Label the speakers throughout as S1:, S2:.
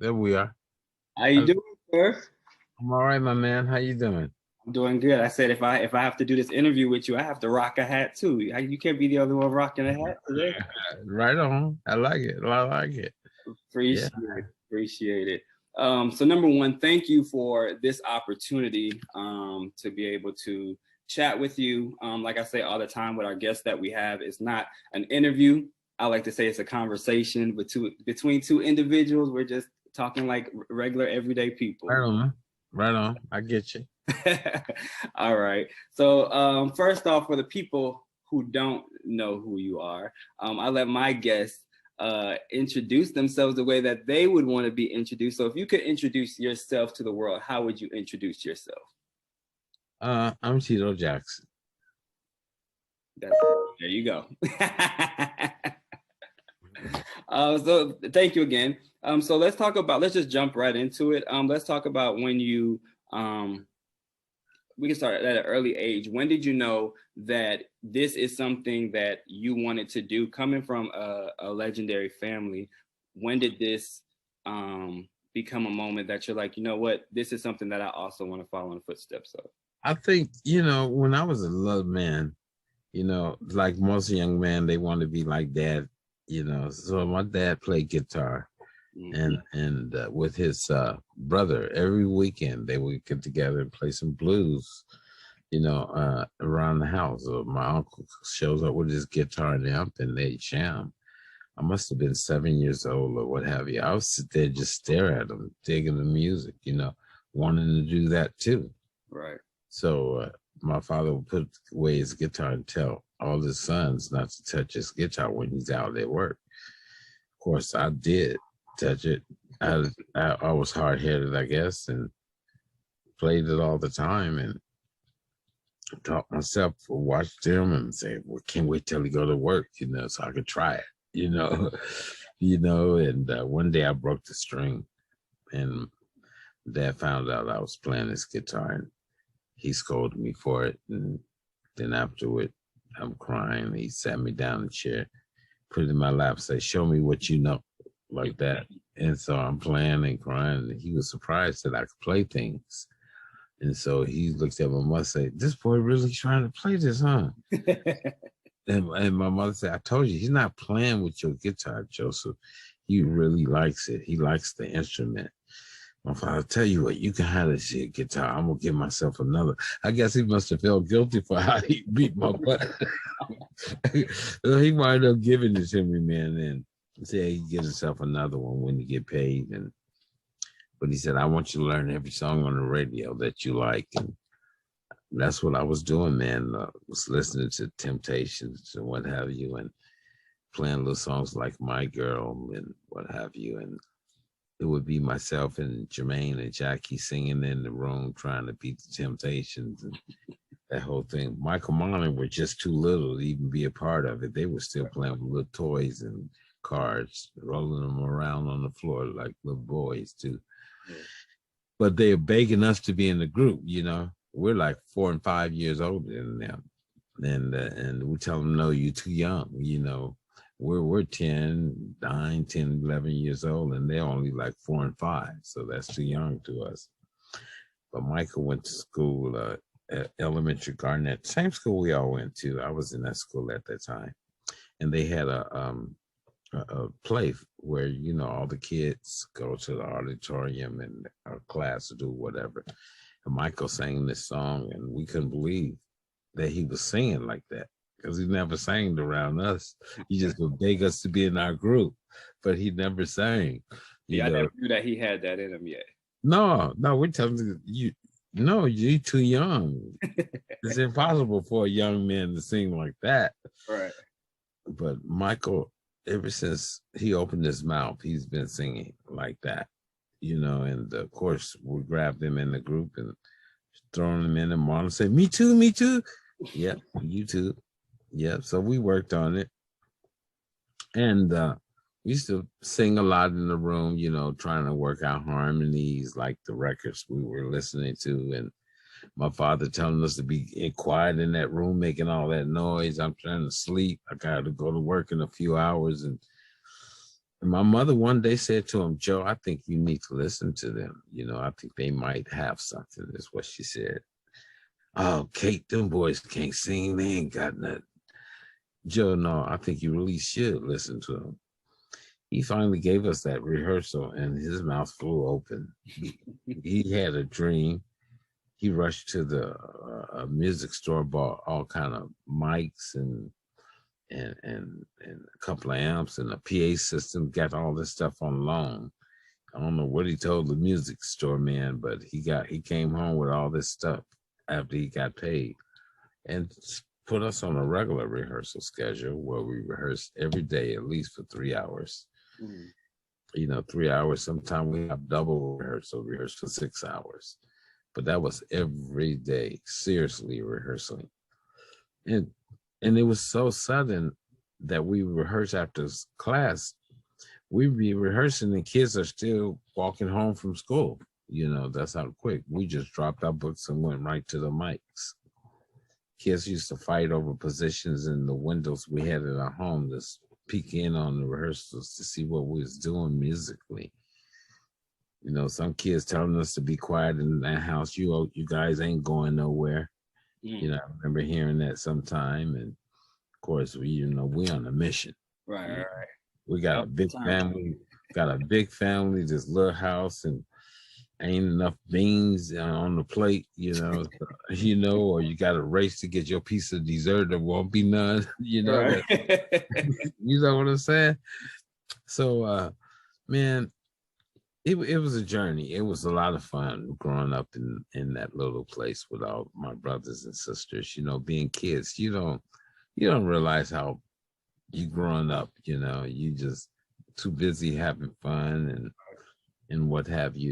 S1: There we are.
S2: How you doing, sir?
S1: I'm all right, my man. How you doing?
S2: I'm doing good. I said if I have to do this interview with you, I have to rock a hat too. You can't be the only one rocking a hat today.
S1: Right on. I like it. I like it. Yeah.
S2: Appreciate it. So number one, thank you for this opportunity to be able to chat with you. Like I say all the time with our guests that we have, it's not an interview. I like to say it's a conversation between two individuals. We're just talking like regular everyday people.
S1: Right on. Right on. I get you.
S2: All right. So first off, for the people who don't know who you are, I let my guests introduce themselves the way that they would want to be introduced. So if you could introduce yourself to the world, how would you introduce yourself?
S1: I'm Tito Jackson.
S2: There you go. So thank you again. So let's just jump right into it. Let's talk about when you we can start at an early age. When did you know that this is something that you wanted to do? Coming from a legendary family, when did this become a moment that you're like, you know what, this is something that I also want to follow in the footsteps of?
S1: I think, when I was a little man, like most young men, they want to be like dad, So my dad played guitar. Mm-hmm. And with his brother, every weekend they would get together and play some blues, around the house. My uncle shows up with his guitar and amp, and they jam. I must have been 7 years old or what have you. I would sit there just stare at them, digging the music, wanting to do that too.
S2: Right.
S1: So my father would put away his guitar and tell all his sons not to touch his guitar when he's out at work. Of course, I did touch it. I was hard-headed, I guess, and played it all the time and taught myself, watched him and say, well, can't wait till he go to work, so I could try it, and one day I broke the string and Dad found out I was playing this guitar and he scolded me for it. And then afterward, I'm crying. He sat me down in the chair, put it in my lap, said, show me what you know, like that. And so I'm playing and crying. And he was surprised that I could play things. And so he looked at my mother and said, this boy really trying to play this, huh? and my mother said, I told you, he's not playing with your guitar, Joseph. He really likes it. He likes the instrument. My father, tell you what, you can have this guitar. I'm going to give myself another. I guess he must have felt guilty for how he beat my butt. He wound up giving it to me, man. And said he get himself another one when he get paid. But he said, I want you to learn every song on the radio that you like. And that's what I was doing, man. Was listening to Temptations and what have you, and playing little songs like My Girl and what have you. And it would be myself and Jermaine and Jackie singing in the room trying to beat the Temptations and that whole thing. Michael Marlin were just too little to even be a part of it. They were still playing with little toys and cards, rolling them around on the floor like little boys too. Yeah. But they're begging us to be in the group, We're like 4 and 5 years older than them. And we tell them, no, you're too young, We're 10, 9, 10, 11 years old, and they're only like 4 and 5. So that's too young to us. But Michael went to school, at Elementary Garnett, same school we all went to. I was in that school at that time. And they had a play where, all the kids go to the auditorium and our class to do whatever. And Michael sang this song, and we couldn't believe that he was singing like that, because he never sang around us. He just would beg us to be in our group, but he never sang.
S2: I never knew that he had that in him yet.
S1: No, we're telling you, no, you're too young. It's impossible for a young man to sing like that.
S2: Right.
S1: But Michael, ever since he opened his mouth, he's been singing like that, and of course we grabbed him in the group and throwing him in and Marlon said, me too. Yeah, you too. Yeah, so we worked on it. And we used to sing a lot in the room, trying to work out harmonies like the records we were listening to. And my father telling us to be quiet in that room, making all that noise. I'm trying to sleep. I got to go to work in a few hours. And And my mother one day said to him, Joe, I think you need to listen to them. I think they might have something, is what she said. Oh, Kate, them boys can't sing. They ain't got nothing. Joe, no, I think you really should listen to them. He finally gave us that rehearsal and his mouth flew open. He had a dream. He rushed to the music store, bought all kind of mics and a couple of amps and a PA system, got all this stuff on loan. I don't know what he told the music store man, but he came home with all this stuff after he got paid and put us on a regular rehearsal schedule where we rehearsed every day at least for 3 hours. 3 hours. Sometimes we have double rehearse for 6 hours, but that was every day, seriously rehearsing. And it was so sudden that we rehearse after class. We'd be rehearsing and kids are still walking home from school. That's how quick. We just dropped our books and went right to the mics. Kids used to fight over positions in the windows we had at our home to peek in on the rehearsals to see what we was doing musically. Some kids telling us to be quiet in that house. You guys ain't going nowhere. I remember hearing that sometime. And of course, we on a mission.
S2: Right.
S1: We got a big family, this little house, and ain't enough beans on the plate, or you got to race to get your piece of dessert. There won't be none,
S2: Right.
S1: You know what I'm saying? So, man, it was a journey. It was a lot of fun growing up in that little place with all my brothers and sisters. Being kids, you don't realize how you growing up. You just too busy having fun and what have you.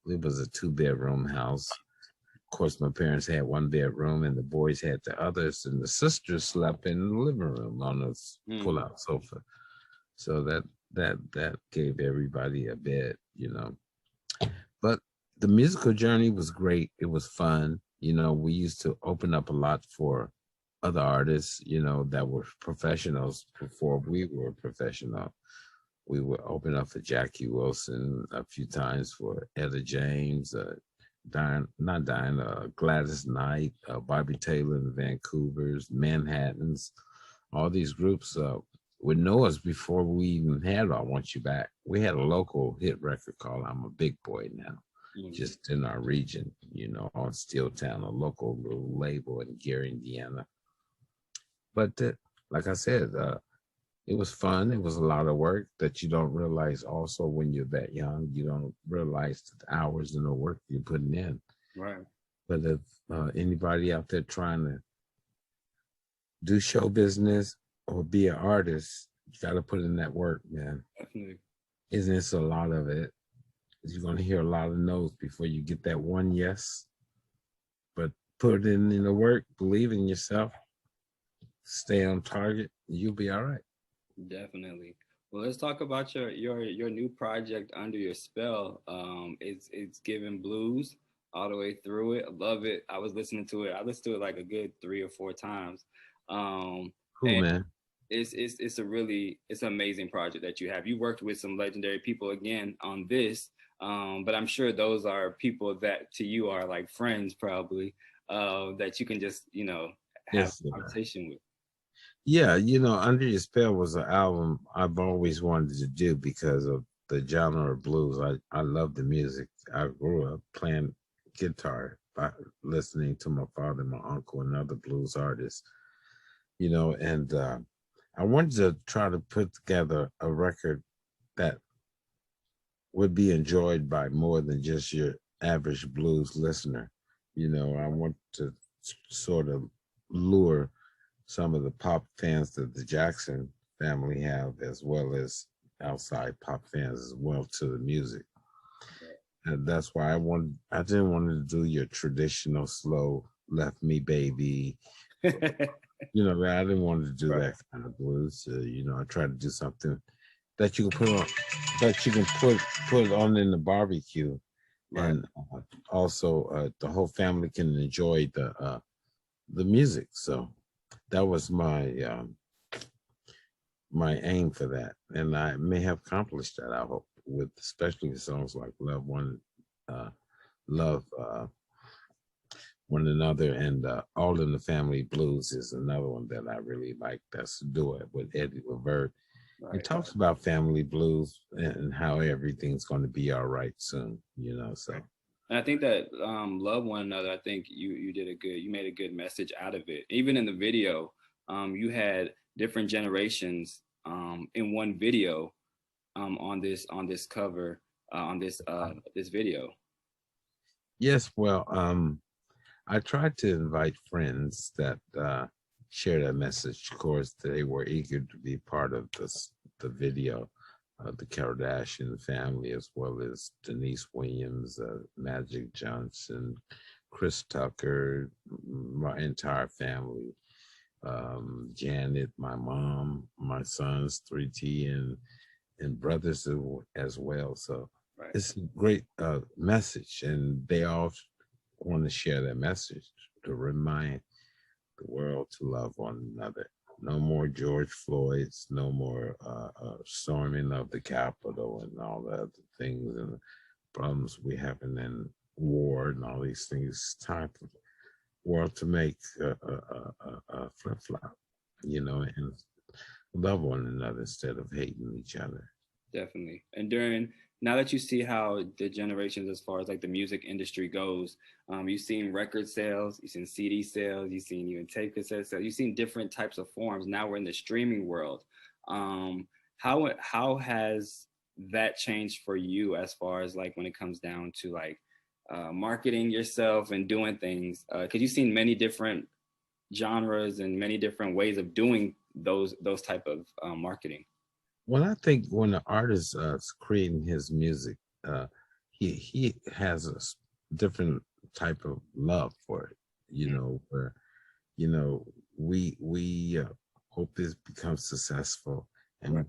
S1: It was a 2-bedroom house. Of course, my parents had 1 bedroom, and the boys had the others, and the sisters slept in the living room on a pull-out sofa. So that gave everybody a bed. But the musical journey was great. It was fun. We used to open up a lot for other artists, that were professionals before we were professional. We would open up for Jackie Wilson a few times, for Etta James, Gladys Knight, Bobby Taylor and the Vancouvers, Manhattans. All these groups would know us before we even had I Want You Back. We had a local hit record called I'm a Big Boy Now, just in our region, on Steel Town, a local little label in Gary, Indiana. But like I said, it was fun. It was a lot of work that you don't realize also when you're that young. You don't realize the hours and the work you're putting in.
S2: Right.
S1: But if anybody out there trying to do show business or be an artist, you got to put in that work, man.
S2: Definitely.
S1: It's a lot of it. You're going to hear a lot of no's before you get that one yes. But put in the work, believe in yourself, stay on target, you'll be all right.
S2: Definitely. Well, let's talk about your new project, Under Your Spell. It's giving blues all the way through it. I love it. I was listening to it. I listened to it like a good 3 or 4 times.
S1: Cool, man.
S2: It's an amazing project that you have. You worked with some legendary people again on this, but I'm sure those are people that to you are like friends probably, that you can just have a conversation with.
S1: Yeah, Under Your Spell was an album I've always wanted to do because of the genre of blues. I love the music. I grew up playing guitar by listening to my father, my uncle, and other blues artists. And I wanted to try to put together a record that would be enjoyed by more than just your average blues listener. I want to sort of lure some of the pop fans that the Jackson family have, as well as outside pop fans as well, to the music. And that's why I didn't want to do your traditional slow Left Me Baby. I didn't want to do that kind of blues. I tried to do something that you can put on in the barbecue, and also the whole family can enjoy the music. So that was my my aim for that, and I may have accomplished that. I hope, with especially songs like uh, Love One Another, and All in the Family Blues is another one that I really like. That's a duet with Eddie Levar. It
S2: Right.
S1: talks about family blues and how everything's going to be all right soon, you know. So
S2: And I think that love one another. I think you made a good message out of it. Even in the video, you had different generations in one video on this cover on this video.
S1: yes, well, I tried to invite friends that share that message. Of course, they were eager to be part of the video. The Kardashian family, as well as Denise Williams, Magic Johnson, Chris Tucker, my entire family, Janet, my mom, my sons, 3T, and brothers as well. So
S2: Right.
S1: it's a great message, and they all want to share that message to remind the world to love one another. No more George Floyd's, no more storming of the Capitol and all the other things and the problems we having in war and all these things. It's time for the world to make a flip flop, you know, and love one another instead of hating each other.
S2: Definitely. And now that you see how the generations, as far as like the music industry goes, you've seen record sales, you've seen CD sales, you've seen even tape cassette sales, you've seen different types of forms. Now we're in the streaming world. How has that changed for you, as far as like when it comes down to like marketing yourself and doing things? Because you've seen many different genres and many different ways of doing those type of marketing.
S1: Well, I think when an artist is creating his music, he has different type of love for it. You know, where we hope this becomes successful, and
S2: Right.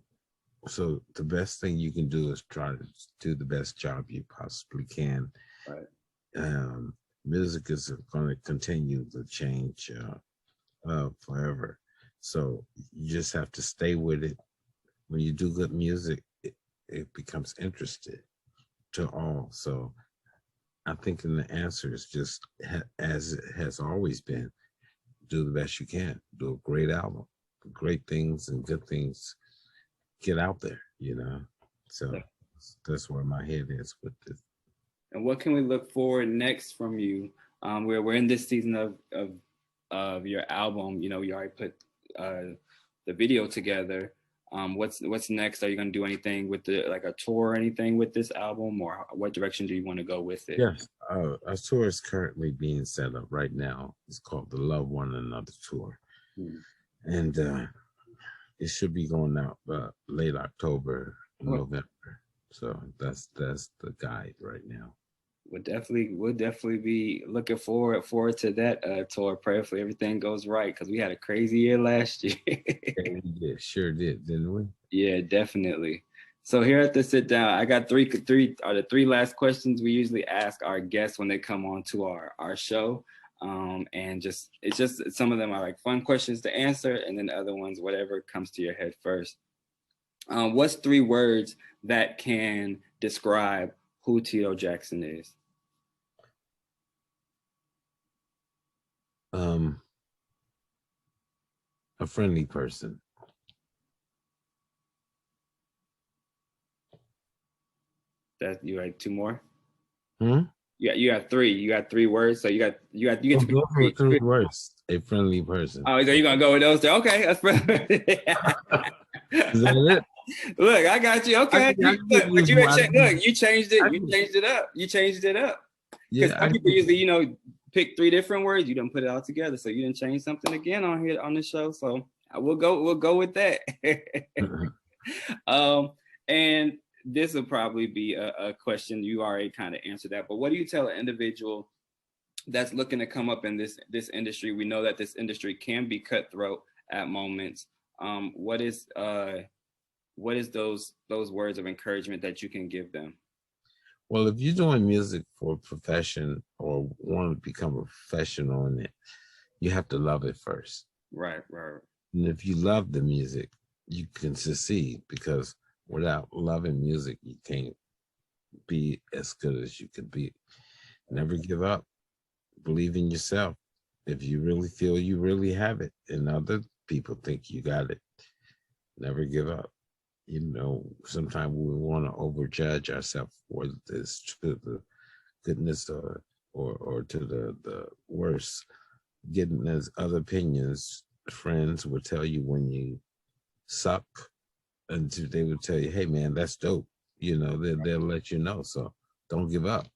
S1: so the best thing you can do is try to do the best job you possibly can.
S2: Right.
S1: Music is going to continue to change forever, so you just have to stay with it. When you do good music, it becomes interesting to all. So I think the answer is just as it has always been: do the best you can, do a great album, great things and good things get out there, you know. So
S2: Yeah.
S1: that's where my head is with this.
S2: And what can we look forward next from you? We're in this season of your album. You know, you already put the video together. What's next? Are you going to do anything with like a tour or anything with this album, or what direction do you want to go with it?
S1: Yes, a tour is currently being set up right now. It's called the Love One Another Tour, and it should be going out late October, November. So that's the guide right now.
S2: We'll definitely be looking forward to that tour. Prayerfully everything goes right, because we had a crazy year last year.
S1: Yeah, we did, sure did, didn't we?
S2: Yeah, definitely. So here at the Sit Down, I got three are the three last questions we usually ask our guests when they come on to our show. And it's just some of them are like fun questions to answer, and then the other ones, whatever comes to your head first. What's three words that can describe who Tito Jackson is?
S1: A friendly person.
S2: That you had two more?
S1: Hmm?
S2: You got three. You got three words. So you get to pick three.
S1: Three words. A friendly person.
S2: Oh, so you're gonna go with those three? Okay, that's
S1: Is that it?
S2: Look, I got you. Okay, but you changed it. You changed it up. You changed it up. Because some people usually, pick three different words. You don't put it all together, so you didn't change something again on here on the show. So we'll go with that. And this will probably be a question you already kind of answered that. But what do you tell an individual that's looking to come up in this industry? We know that this industry can be cutthroat at moments. What is those words of encouragement that you can give them?
S1: Well, if you're doing music for a profession or want to become a professional in it, you have to love it first.
S2: Right.
S1: And if you love the music, you can succeed, because without loving music, you can't be as good as you could be. Never give up. Believe in yourself. If you really feel you really have it and other people think you got it, never give up. You know, sometimes we want to overjudge ourselves, whether it's to the goodness or to the worst. Getting as other opinions, friends will tell you when you suck, and they will tell you, "Hey, man, that's dope." You know, they'll let you know. So don't give up.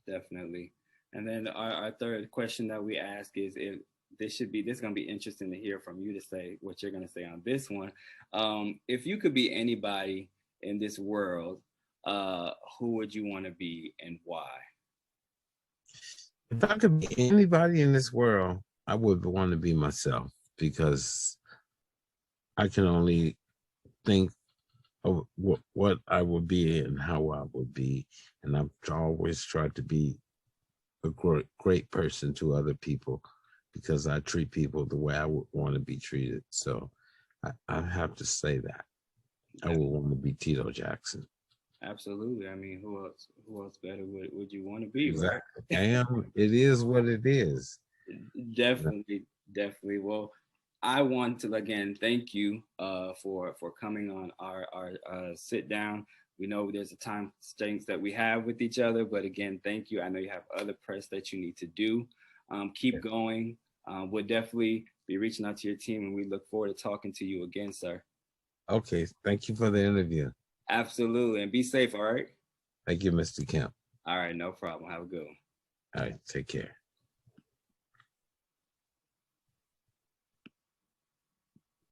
S2: Definitely. And then our third question that we ask is, if this is going to be interesting to hear from you to say what you're going to say on this one. If you could be anybody in this world, who would you want to be and why?
S1: If I could be anybody in this world, I would want to be myself, because I can only think of what I would be and how I would be. And I've always tried to be a great person to other people, because I treat people the way I would want to be treated. So I have to say that I would want to be Tito Jackson.
S2: Absolutely. I mean, who else better would you want to be, right?
S1: Exactly. It is what it is.
S2: Definitely, definitely. Well, I want to again thank you for coming on our sit down. We know there's a time constraints that we have with each other, but again, thank you. I know you have other press that you need to do. Keep going. We'll definitely be reaching out to your team, and we look forward to talking to you again, sir.
S1: Okay. Thank you for the interview.
S2: Absolutely, and be safe. All right.
S1: Thank you, Mr. Kemp.
S2: All right, no problem. Have a good one.
S1: All right. Take care.